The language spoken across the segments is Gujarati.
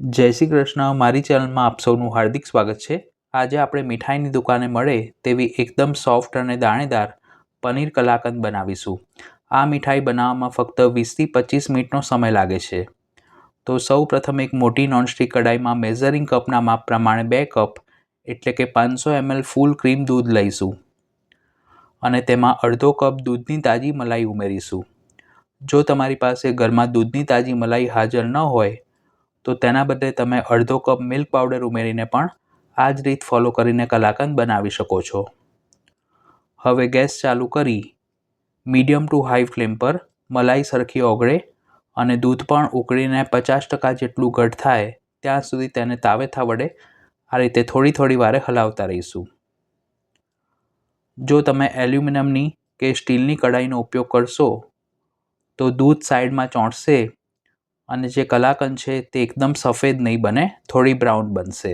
જય શ્રી કૃષ્ણ. મારી ચેનલમાં આપ સૌનું હાર્દિક સ્વાગત છે. આજે આપણે મીઠાઈની દુકાને મળે તેવી એકદમ સોફ્ટ અને દાણેદાર પનીર કલાકંદ બનાવીશું. આ મીઠાઈ બનાવવામાં ફક્ત 20થી 25 મિનિટનો સમય લાગે છે. તો સૌ પ્રથમ એક મોટી નોનસ્ટિક કડાઈમાં મેઝરિંગ કપના માપ પ્રમાણે 2 કપ એટલે કે 500 ml ફૂલ ક્રીમ દૂધ લઈશું અને તેમાં અડધો કપ દૂધની તાજી મલાઈ ઉમેરીશું. જો તમારી પાસે ઘરમાં દૂધની તાજી મલાઈ હાજર ન હોય તો તેના બદલે તમે અડધો કપ મિલ્ક પાવડર ઉમેરીને પણ આ જ રીત ફોલો કરીને કલાકંદ બનાવી શકો છો. હવે ગેસ ચાલુ કરી મીડિયમ ટુ હાઈ ફ્લેમ પર મલાઈ સરખી ઓગળે અને દૂધ પણ ઉકળીને 50% જેટલું ઘટ થાય ત્યાં સુધી તેને તાવેથા વડે આ રીતે થોડી વારે હલાવતા રહીશું. જો તમે એલ્યુમિનિયમની કે સ્ટીલની કડાઈનો ઉપયોગ કરશો તો દૂધ સાઈડમાં ચોંટશે અને જે કલાકંદ છે તે એકદમ સફેદ નહીં બને, થોડી બ્રાઉન બનશે.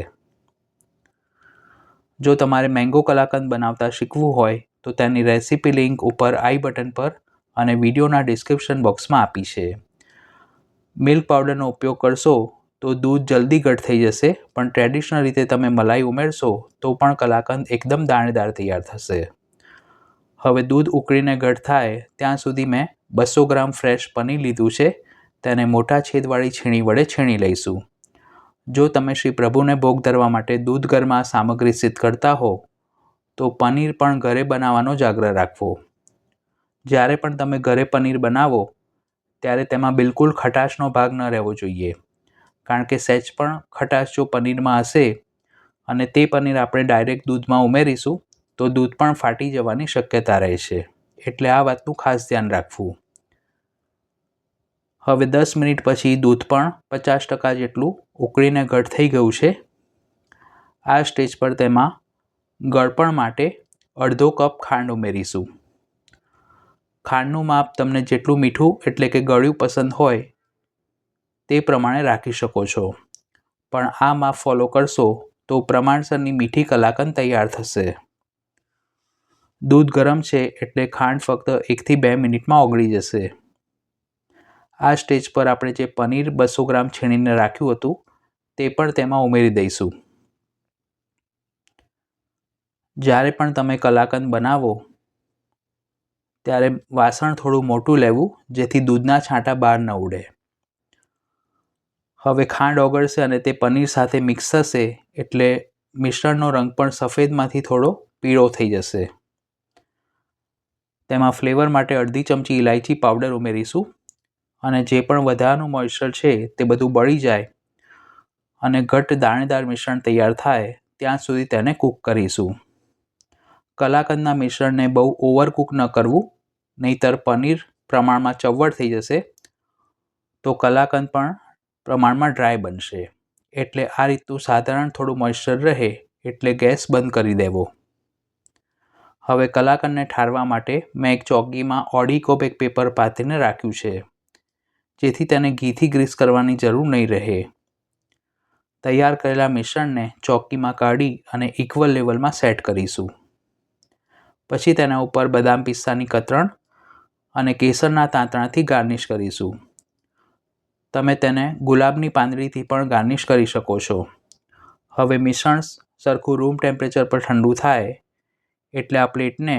જો તમારે મેંગો કલાકંદ બનાવતા શીખવું હોય તો તેની રેસીપી લિંક ઉપર આઈ બટન પર અને વિડીયોના ડિસ્ક્રિપ્શન બોક્સમાં આપી છે. મિલ્ક પાવડરનો ઉપયોગ કરશો તો દૂધ જલ્દી ઘટ થઈ જશે, પણ ટ્રેડિશનલ રીતે તમે મલાઈ ઉમેરશો તો પણ કલાકંદ એકદમ દાણેદાર તૈયાર થશે. હવે દૂધ ઉકળીને ઘટ થાય ત્યાં સુધી મેં 200 ગ્રામ ફ્રેશ પનીર લીધું છે. તેને મોટા છેદવાળી છીણી વડે છીણી લઈશું. જો તમે શ્રી પ્રભુને ભોગ ધરવા માટે દૂધ ઘરમાં સામગ્રી સિદ્ધ કરતા હો તો પનીર પણ ઘરે બનાવવાનો જ આગ્રહ રાખવો. જ્યારે પણ તમે ઘરે પનીર બનાવો ત્યારે તેમાં બિલકુલ ખટાશનો ભાગ ન રહેવો જોઈએ, કારણ કે સહેજ પણ ખટાશ જો પનીરમાં હશે અને તે પનીર આપણે ડાયરેક્ટ દૂધમાં ઉમેરીશું તો દૂધ પણ ફાટી જવાની શક્યતા રહે છે. એટલે આ વાતનું ખાસ ધ્યાન રાખવું. હવે 10 મિનિટ પછી દૂધ પણ 50% જેટલું ઉકળીને ઘટ થઈ ગયું છે. આ સ્ટેજ પર તેમાં ગળપણ માટે અડધો કપ ખાંડ ઉમેરીશું. ખાંડનું માપ તમને જેટલું મીઠું એટલે કે ગળ્યું પસંદ હોય તે પ્રમાણે રાખી શકો છો, પણ આ માપ ફોલો કરશો તો પ્રમાણસરની મીઠી કલાકંદ તૈયાર થશે. દૂધ ગરમ છે એટલે ખાંડ ફક્ત 1થી 2 મિનિટમાં ઓગળી જશે. આ સ્ટેજ પર આપણે જે પનીર 200 ગ્રામ છીણીને રાખ્યું હતું તે પણ તેમાં ઉમેરી દઈશું. જ્યારે પણ તમે કલાકંદ બનાવો ત્યારે વાસણ થોડું મોટું લેવું જેથી દૂધના છાંટા બહાર ન ઉડે. હવે ખાંડ ઓગળશે અને તે પનીર સાથે મિક્સ થશે એટલે મિશ્રણનો રંગ પણ સફેદમાંથી થોડો પીળો થઈ જશે. તેમાં ફ્લેવર માટે અડધી ચમચી ઇલાયચી પાવડર ઉમેરીશું અને જે પણ વધારાનું મોઇસ્ચર છે તે બધું બળી જાય અને ઘટ્ટ દાણેદાર મિશ્રણ તૈયાર થાય ત્યાં સુધી તેને કૂક કરીશું. કલાકંદના મિશ્રણને બહુ ઓવરકૂક ન કરવું, નહીંતર પનીર પ્રમાણમાં ચવ્વડ થઈ જશે તો કલાકંદ પણ પ્રમાણમાં ડ્રાય બનશે. એટલે આ રીતનું સાધારણ થોડું મોઇસ્ચર રહે એટલે ગેસ બંધ કરી દેવો. હવે કલાકંદને ઠારવા માટે મેં એક ચોકીમાં ઓડિકો બેક પેપર પાથરીને રાખ્યું છે, જેથી તેને ઘીથી ગ્રીસ કરવાની જરૂર નહીં રહે. તૈયાર કરેલા મિશ્રણને ચોકીમાં કાઢી અને ઇક્વલ લેવલમાં સેટ કરીશું. પછી તેના ઉપર બદામ પિસ્તાની કતરણ અને કેસરના તાંતણાથી ગાર્નિશ કરીશું. તમે તેને ગુલાબની પાંદડીથી પણ ગાર્નિશ કરી શકો છો. હવે મિશ્રણ સરખું રૂમ ટેમ્પરેચર પર ઠંડુ થાય એટલે આ પ્લેટને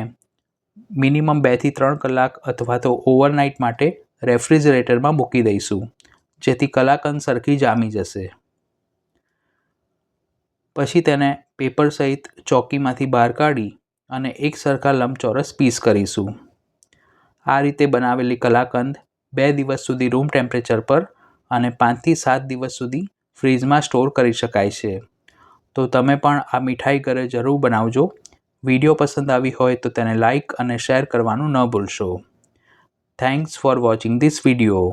મિનિમમ 2થી 3 કલાક અથવા તો ઓવરનાઇટ માટે રેફ્રિજરેટરમાં મૂકી દઈશું, જેથી કલાકંદ સરખી જામી જશે. પછી તેને પેપર સહિત ચોકીમાંથી બહાર કાઢી અને એક સરખા લંબચોરસ પીસ કરીશું. આ રીતે બનાવેલી કલાકંદ 2 દિવસ સુધી રૂમ ટેમ્પરેચર પર અને 5થી 7 દિવસ સુધી ફ્રીજમાં સ્ટોર કરી શકાય છે. તો તમે પણ આ મીઠાઈ ઘરે જરૂર બનાવજો. વિડીયો પસંદ આવી હોય તો તેને લાઇક અને શેર કરવાનું ન ભૂલશો. Thanks for watching this video.